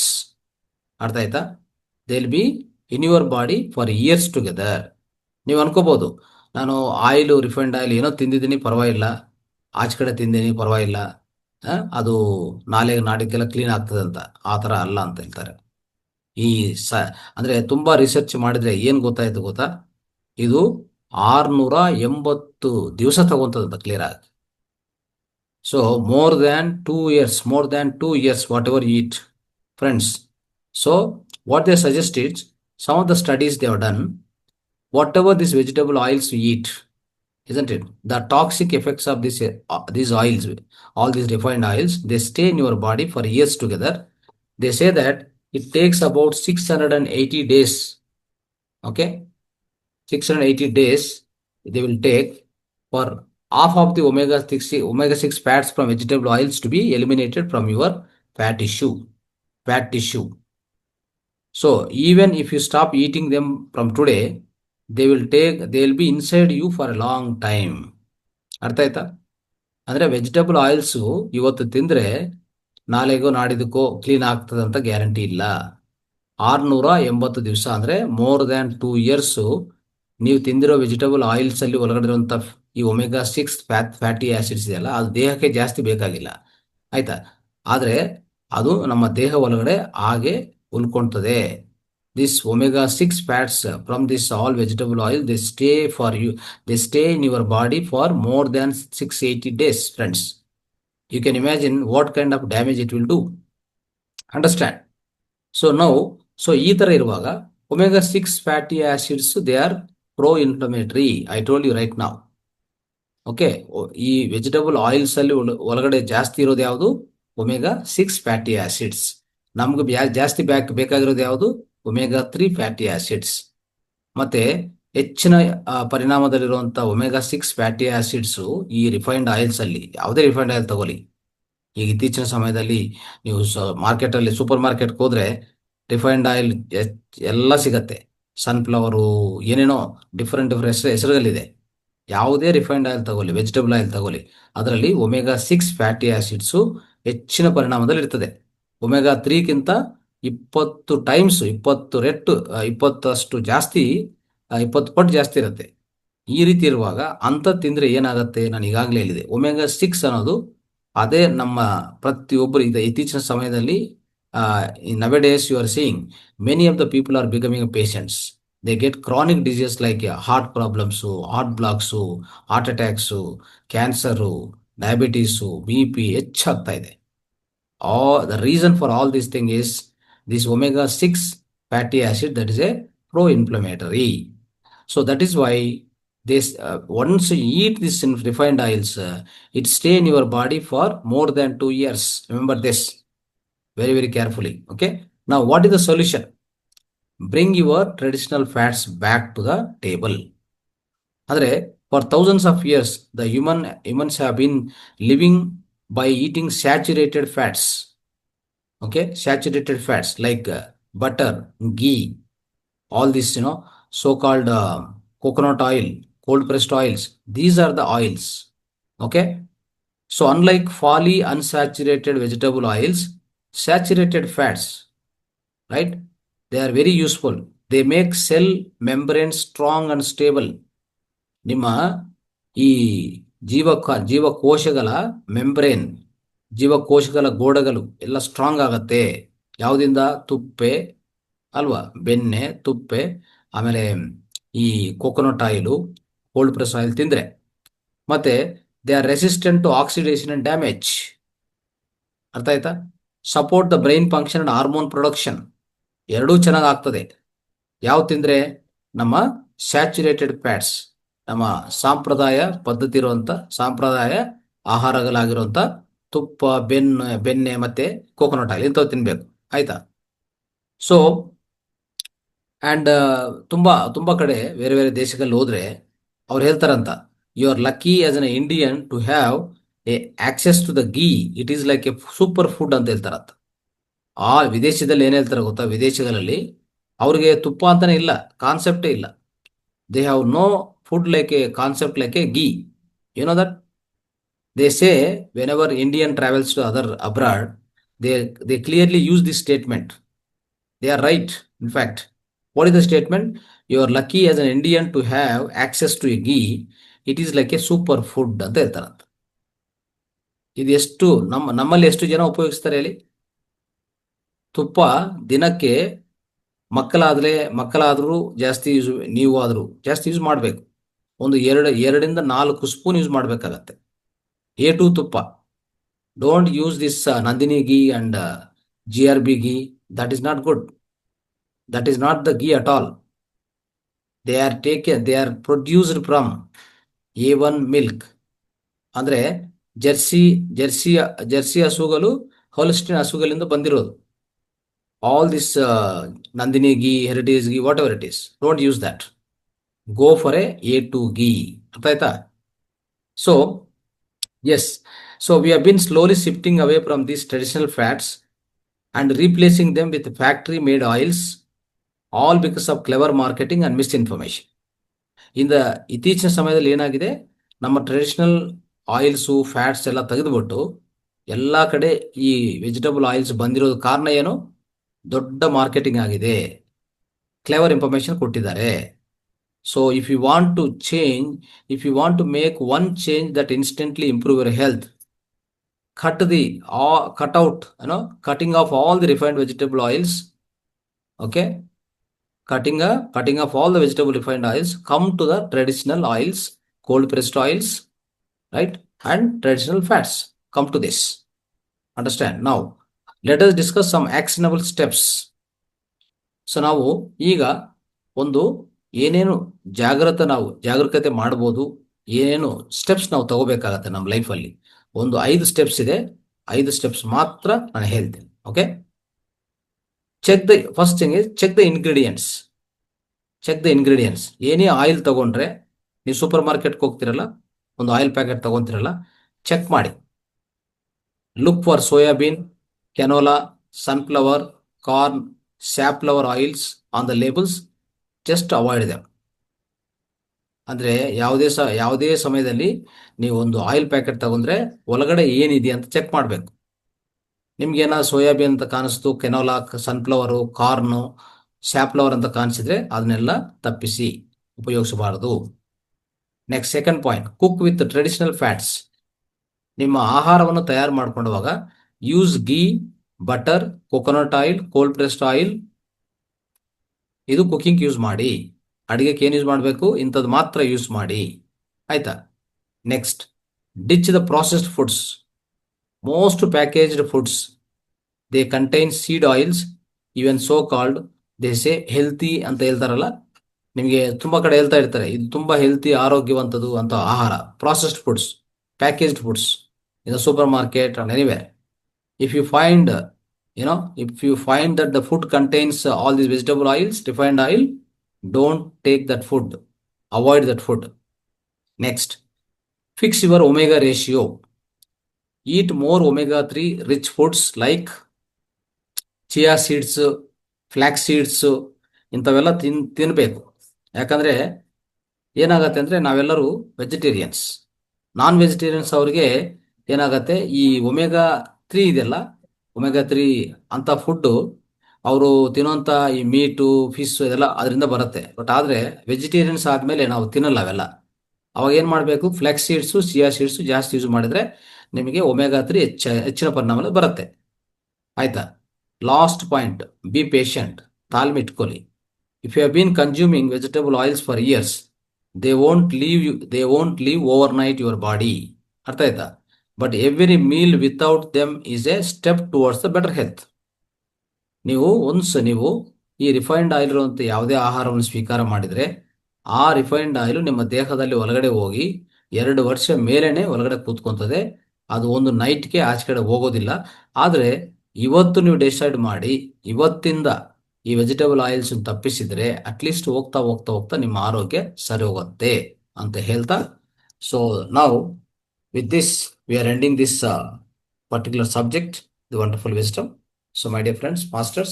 ಅರ್ಥ ಆಯ್ತಾ? They will be in your body for years together. ನೀವು ಅನ್ಕೋಬಹುದು, ನಾನು oil, refined oil ಏನೋ ತಿಂದಿದ್ದೀನಿ ಪರವಾಗಿಲ್ಲ, ಆಚೆ ಕಡೆ ತಿಂದೀನಿ ಪರವಾಗಿಲ್ಲ, ಅದು ನಾಡಿಗೆಲ್ಲ ಕ್ಲೀನ್ ಆಗ್ತದೆ ಅಂತ. ಆ ಥರ ಅಲ್ಲ ಅಂತ ಹೇಳ್ತಾರೆ. ಈ ಅಂದರೆ ತುಂಬ ರಿಸರ್ಚ್ ಮಾಡಿದರೆ ಏನು ಗೊತ್ತಾಯ್ತು ಗೊತ್ತಾ? ಇದು 680 ದಿವಸ ತಗೊಂತದಂತ ಕ್ಲಿಯರ್ ಆಗಿ. So more than 2 years whatever you eat, friends. So what they suggest is, some of the studies they have done, whatever these vegetable oils you eat, isn't it, the toxic effects of these oils, all these refined oils, they stay in your body for years together. They say that it takes about 680 days. Okay, 680 days they will take for half of the omega-6 fats from vegetable oils to be eliminated from your fat tissue. So even if you stop eating them from today, they will be inside you for a long time. ಅರ್ಥ ಆಯ್ತಾ? ಅಂದ್ರೆ vegetable oils ಇವತ್ತು ತಿಂದ್ರೆ ನಾಳೆಗೋ ನಾಡಿದಕ್ಕೋ clean ಆಗ್ತದಂತ guarantee ಇಲ್ಲ. 680 ದಿವಸ ಅಂದ್ರೆ more than 2 years ನೀವು ತಿಂದಿರೋ ವೆಜಿಟಬಲ್ ಆಯಿಲ್ಸ್ ಅಲ್ಲಿ ಒಳಗಡೆ ಇರುವಂತ ಈ omega-6 ಫ್ಯಾಟಿ ಆಸಿಡ್ಸ್ ಇದೆಯಲ್ಲ, ಅದು ದೇಹಕ್ಕೆ ಜಾಸ್ತಿ ಬೇಕಾಗಿಲ್ಲ, ಆಯ್ತಾ? ಆದ್ರೆ ಅದು ನಮ್ಮ ದೇಹ ಒಳಗಡೆ ಹಾಗೆ ಉಳ್ಕೊಳ್ತದೆ. This omega-6 fats from this all vegetable oil, they stay in your body for more than 680 days, friends. You can imagine what kind of damage it will do. Understand? So ಈ ತರ ಇರುವಾಗ omega-6 fatty acids they are pro-inflammatory. I told you right now. Okay, ಈ vegetable oils ಅಲ್ಲಿ ಒಳಗಡೆ ಜಾಸ್ತಿ ಇರೋದು ಯಾವುದು? omega-6 fatty acids. ನಮ್ಗೆ ಜಾಸ್ತಿ ಬೇಕಾಗಿರೋದು ಯಾವುದು? omega-3 fatty acids. ಮತ್ತೆ ಹೆಚ್ಚಿನ ಪರಿಣಾಮದಲ್ಲಿರುವಂತ omega-6 ಫ್ಯಾಟಿ ಆಸಿಡ್ಸ್ ಈ ರಿಫೈನ್ಡ್ ಆಯಿಲ್ಸ್ ಅಲ್ಲಿ, ಯಾವುದೇ ರಿಫೈನ್ಡ್ ಆಯಿಲ್ ತಗೊಳ್ಳಿ. ಈಗ ಇತ್ತೀಚಿನ ಸಮಯದಲ್ಲಿ ನೀವು ಮಾರ್ಕೆಟ್ ಅಲ್ಲಿ, ಸೂಪರ್ ಮಾರ್ಕೆಟ್ಗೆ ಹೋದ್ರೆ ರಿಫೈನ್ಡ್ ಆಯಿಲ್ ಎಲ್ಲ ಸಿಗತ್ತೆ. ಸನ್ಫ್ಲವರು, ಏನೇನೋ ಡಿಫರೆಂಟ್ ಹೆಸರುಗಳಿದೆ. ಯಾವುದೇ ರಿಫೈನ್ಡ್ ಆಯಿಲ್ ತಗೊಳ್ಳಿ, ವೆಜಿಟಬಲ್ ಆಯಿಲ್ ತಗೊಳ್ಳಿ, ಅದರಲ್ಲಿ omega-6 ಫ್ಯಾಟಿ ಆಸಿಡ್ಸು ಹೆಚ್ಚಿನ ಪರಿಣಾಮದಲ್ಲಿ ಇರ್ತದೆ. omega-3ಗಿಂತ 20 ಟೈಮ್ಸ್, 20 ಜಾಸ್ತಿ, 20 ಪಟ್ಟು ಜಾಸ್ತಿ ಇರುತ್ತೆ. ಈ ರೀತಿ ಇರುವಾಗ ಅಂತ ತಿಂದ್ರೆ ಏನಾಗುತ್ತೆ? ನಾನು ಈಗಾಗಲೇ ಹೇಳಿದೆ, omega-6 ಅನ್ನೋದು ಅದೇ ನಮ್ಮ ಪ್ರತಿಯೊಬ್ಬರು ಇತ್ತೀಚಿನ ಸಮಯದಲ್ಲಿ nowadays you are seeing many of the people are becoming patients. They get chronic diseases like heart problems, heart blocks, heart attacks, cancer, diabetes, BP ಹೆಚ್ಚಾಗ್ತಾ ಇದೆ. The reason for all this thing is this omega-6 fatty acid that is a pro-inflammatory. So that is why this once you eat this refined oils, it stay in your body for more than 2 years. Remember this very carefully. Okay, now what is the solution? Bring your traditional fats back to the table. Andre, for thousands of years the humans have been living by eating saturated fats. Okay, saturated fats like butter, ghee, all this, so-called coconut oil, cold pressed oils. These are the oils. Okay, so unlike polyunsaturated vegetable oils, saturated fats, right, they are very useful. They make cell membranes strong and stable. ನಿಮ್ಮ ಈ ಜೀವಕೋಶಗಳ membrane, ಜೀವಕೋಶಗಳ ಗೋಡೆಗಳು ಎಲ್ಲ strong ಆಗತ್ತೆ. ಯಾವುದಿಂದ? ತುಪ್ಪೆ, ಅಲ್ವಾ? ಬೆಣ್ಣೆ, ತುಪ್ಪೆ, ಆಮೇಲೆ ಈ coconut oil, cold press oil ತಿಂದರೆ. ಮತ್ತೆ they are resistant to oxidation and damage. ಅರ್ಥ ಆಯ್ತಾ? Support the brain function and hormone production. ಎರಡೂ ಚೆನ್ನಾಗಿ ಆಗ್ತದೆ. ಯಾವ ತಿಂದರೆ? ನಮ್ಮ ಸ್ಯಾಚುರೇಟೆಡ್ ಫ್ಯಾಟ್ಸ್, ನಮ್ಮ ಸಾಂಪ್ರದಾಯ ಪದ್ಧತಿ ಇರುವಂಥ ಸಾಂಪ್ರದಾಯ ಆಹಾರಗಳಾಗಿರುವಂಥ ತುಪ್ಪ, ಬೆಣ್ಣೆ ಮತ್ತು ಕೋಕೋನಟ್ ಆಯಿಲ್ ಇಂಥವು ತಿನ್ನಬೇಕು. ಆಯಿತಾ? ಸೊ ಆ್ಯಂಡ್ ತುಂಬ ತುಂಬ ಕಡೆ ಬೇರೆ ಬೇರೆ ದೇಶಗಳಲ್ಲಿ ಹೋದರೆ ಅವ್ರು ಹೇಳ್ತಾರಂತ, you are lucky as an Indian to have a access to the ghee, it is like a super food ಅಂತ ಹೇಳ್ತಾರಂತ. ಆ ವಿದೇಶದಲ್ಲಿ ಏನು ಹೇಳ್ತಾರೆ ಗೊತ್ತಾ? ವಿದೇಶಗಳಲ್ಲಿ ಅವ್ರಿಗೆ ತುಪ್ಪ ಅಂತಾನೆ ಇಲ್ಲ, ಕಾನ್ಸೆಪ್ಟೇ ಇಲ್ಲ. They have no food like a concept like a ghee. You know that? They say whenever Indian travels to other abroad, they clearly use this statement. They are right, in fact. What is the statement? You are lucky as an Indian to have access to a ghee. It is like a super food ಅಂತ ಹೇಳ್ತಾರಂತ. ಇದು ಎಷ್ಟು ನಮ್ಮಲ್ಲಿ ಎಷ್ಟು ಜನ ಉಪಯೋಗಿಸ್ತಾರೆ ಹೇಳಿ? ತುಪ್ಪ ದಿನಕ್ಕೆ ಮಕ್ಕಳಾದರೂ ಜಾಸ್ತಿ ಯೂಸ್, ನೀವು ಆದರೂ ಜಾಸ್ತಿ ಯೂಸ್ ಮಾಡಬೇಕು. ಒಂದು 2-4 ಸ್ಪೂನ್ ಯೂಸ್ ಮಾಡಬೇಕಾಗತ್ತೆ. A2 ತುಪ್ಪ. Don't use this Nandini ghee and GRB ghee. That is not good. That is not the ghee at all. They are produced from A1 milk. ಅಂದರೆ ಜರ್ಸಿ ಹಸುಗಳು, ಹೋಲ್ಸ್ಟೈನ್ ಹಸುಗಳಿಂದ ಬಂದಿರೋದು. All this Nandini ghee, Heritage ghee, whatever it is, don't use that. Go for A2 ghee. ಅರ್ಥ ಆಯ್ತಾ? So yes, so we have been slowly shifting away from these traditional fats and replacing them with factory made oils, all because of clever marketing and misinformation. ಇತ್ತೀಚಿನ ಸಮಯದಲ್ಲಿ ಏನಾಗಿದೆ, ನಮ್ಮ traditional oils, fats ಎಲ್ಲ ತೆಗೆದುಬಿಟ್ಟು ಎಲ್ಲ ಕಡೆ ಈ ವೆಜಿಟಬಲ್ ಆಯಿಲ್ಸ್ ಬಂದಿರೋದು ಕಾರಣ ಏನು? ದೊಡ್ಡ ಮಾರ್ಕೆಟಿಂಗ್ ಆಗಿದೆ, ಕ್ಲೆವರ್ ಇನ್ಫಾರ್ಮೇಶನ್ ಕೊಟ್ಟಿದ್ದಾರೆ. So if you want to change, if you want to make one change that instantly improve your health, cutting off all the refined vegetable oils. Okay, cutting off all the vegetable refined oils, come to the traditional oils, cold pressed oils, right, and traditional fats. Come to this. Understand? Now let us discuss some actionable steps. So ನಾವು ಈಗ ಒಂದು ಏನೇನು ಜಾಗರೂಕತೆ ಮಾಡ್ಬೋದು, ಏನೇನು steps ನಾವು ತಗೋಬೇಕಾಗತ್ತೆ ನಮ್ಮ ಲೈಫಲ್ಲಿ. ಒಂದು 5 ಸ್ಟೆಪ್ಸ್ ಇದೆ. 5 ಸ್ಟೆಪ್ಸ್ ಮಾತ್ರ ನಾನು ಹೇಳ್ತೀನಿ. Okay, first thing is check the ingredients. ಏನೇ ಆಯಿಲ್ ತಗೊಂಡ್ರೆ, ನೀವು ಸೂಪರ್ ಮಾರ್ಕೆಟ್ಗೆ ಹೋಗ್ತಿರಲ್ಲ, ಒಂದು ಆಯಿಲ್ ಪ್ಯಾಕೆಟ್ ತಗೊಂತಿರಲ್ಲ, ಚೆಕ್ ಮಾಡಿ. Look for soybean, canola, sunflower, corn, safflower oils on the labels. Just avoid them. ಅಂದರೆ ಯಾವುದೇ ಸಮಯದಲ್ಲಿ ನೀವು ಒಂದು ಆಯಿಲ್ ಪ್ಯಾಕೆಟ್ ತಗೊಂಡ್ರೆ ಒಳಗಡೆ ಏನಿದೆ ಅಂತ ಚೆಕ್ ಮಾಡಬೇಕು. ನಿಮ್ಗೇನಾದ್ರು ಸೋಯಾಬೀನ್ ಅಂತ ಕಾಣಿಸ್ತು, ಕೆನೋಲಾ, ಸನ್ಫ್ಲವರು, ಕಾರ್ನು, ಸ್ಯಾಫ್ಲವರ್ ಅಂತ ಕಾಣಿಸಿದ್ರೆ ಅದನ್ನೆಲ್ಲ ತಪ್ಪಿಸಿ, ಉಪಯೋಗಿಸಬಾರದು. Next, second point, cook with traditional fats. ನಿಮ್ಮ ಆಹಾರವನ್ನು ತಯಾರು ಮಾಡ್ಕೊಂಡವಾಗ use ghee, butter, coconut oil, cold pressed oil. ಇದು ಕುಕಿಂಗ್ ಯೂಸ್ ಮಾಡಿ. ಅಡಿಗೆಗೆ ಏನು ಯೂಸ್ ಮಾಡಬೇಕು? ಇಂಥದ್ದು ಮಾತ್ರ ಯೂಸ್ ಮಾಡಿ. ಆಯ್ತಾ? Next, ditch the processed foods. Most packaged foods they contain seed oils, even so called they say healthy ಅಂತ ಹೇಳ್ತಾರಲ್ಲ. ನಿಮಗೆ ತುಂಬ ಕಡೆ ಹೇಳ್ತಾ ಇರ್ತಾರೆ, ಇದು ತುಂಬ ಹೆಲ್ತಿ, ಆರೋಗ್ಯವಂತದ್ದು ಅಂತ ಆಹಾರ. Processed foods, packaged foods in the super market and anywhere. If you find that the food contains all these vegetable oils, refined oil, don't take that food. Avoid that food. Next, fix your omega ratio. Eat more omega-3 rich foods like chia seeds, flax seeds. ಇಂಥವೆಲ್ಲ ತಿನ್ನಬೇಕು. ಯಾಕಂದರೆ ಏನಾಗತ್ತೆ ಅಂದರೆ, ನಾವೆಲ್ಲರೂ vegetarians. Non vegetarians ಅವರಿಗೆ ಏನಾಗತ್ತೆ, ಈ ಒಮೆಗಾ-3 ಇದೆಲ್ಲ, ಒಮೆಗಾ-3 ಅಂತ ಫುಡ್ಡು ಅವರು ತಿನ್ನೋಂಥ ಈ ಮೀಟು, ಫಿಶ್ ಇದೆಲ್ಲ ಅದರಿಂದ ಬರುತ್ತೆ. ಬಟ್ ಆದರೆ ವೆಜಿಟೇರಿಯನ್ಸ್ ಆದಮೇಲೆ ನಾವು ತಿನ್ನಲ್ಲ ಅವೆಲ್ಲ. ಅವಾಗ ಏನು ಮಾಡಬೇಕು? ಫ್ಲೆಕ್ಸ್ ಸೀಡ್ಸು, ಚಿಯಾ ಸೀಡ್ಸು ಜಾಸ್ತಿ ಯೂಸ್ ಮಾಡಿದರೆ ನಿಮಗೆ ಒಮೆಗಾ-3 ಹೆಚ್ಚಿನ ಪರಿಣಾಮ ಬರುತ್ತೆ. ಆಯಿತಾ? Last point, be patient. ತಾಳ್ಮೆ ಇಟ್ಕೊಳ್ಳಿ. If you have been consuming vegetable oils for years, they won't leave overnight your body. ಅರ್ಥ ಆಯ್ತಾ? But every meal without them is a step towards the better health. ನೀವು ಈ refined oil ಇರುವಂಥ ಯಾವುದೇ ಆಹಾರವನ್ನು ಸ್ವೀಕಾರ ಮಾಡಿದರೆ, ಆ ರಿಫೈನ್ಡ್ ಆಯಿಲ್ ನಿಮ್ಮ ದೇಹದಲ್ಲಿ ಒಳಗಡೆ ಹೋಗಿ 2 ವರ್ಷ ಮೇಲೇನೆ ಒಳಗಡೆ ಕೂತ್ಕೊಂತದೆ. ಅದು ಒಂದು ನೈಟ್ಗೆ ಆಚೆ ಕಡೆ ಹೋಗೋದಿಲ್ಲ. ಆದರೆ ಇವತ್ತು ನೀವು ಡಿಸೈಡ್ ಮಾಡಿ ಇವತ್ತಿಂದ ಈ ವೆಜಿಟೇಬಲ್ ಆಯಿಲ್ಸ್ ತಪ್ಪಿಸಿದರೆ ಅಟ್ಲೀಸ್ಟ್ ಹೋಗ್ತಾ ಹೋಗ್ತಾ ಹೋಗ್ತಾ ನಿಮ್ಮ ಆರೋಗ್ಯ ಸರಿ ಹೋಗುತ್ತೆ ಅಂತ ಹೇಳ್ತಾ, ಸೊ ನಾವು with this we are ending this particular subject, the wonderful wisdom. So my dear friends, masters,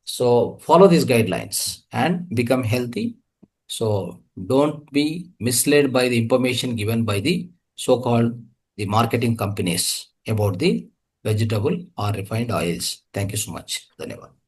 so follow these guidelines and become healthy. So don't be misled by the information given by the so-called the marketing companies about the vegetable or refined oils. Thank you so much. Dhanyavad.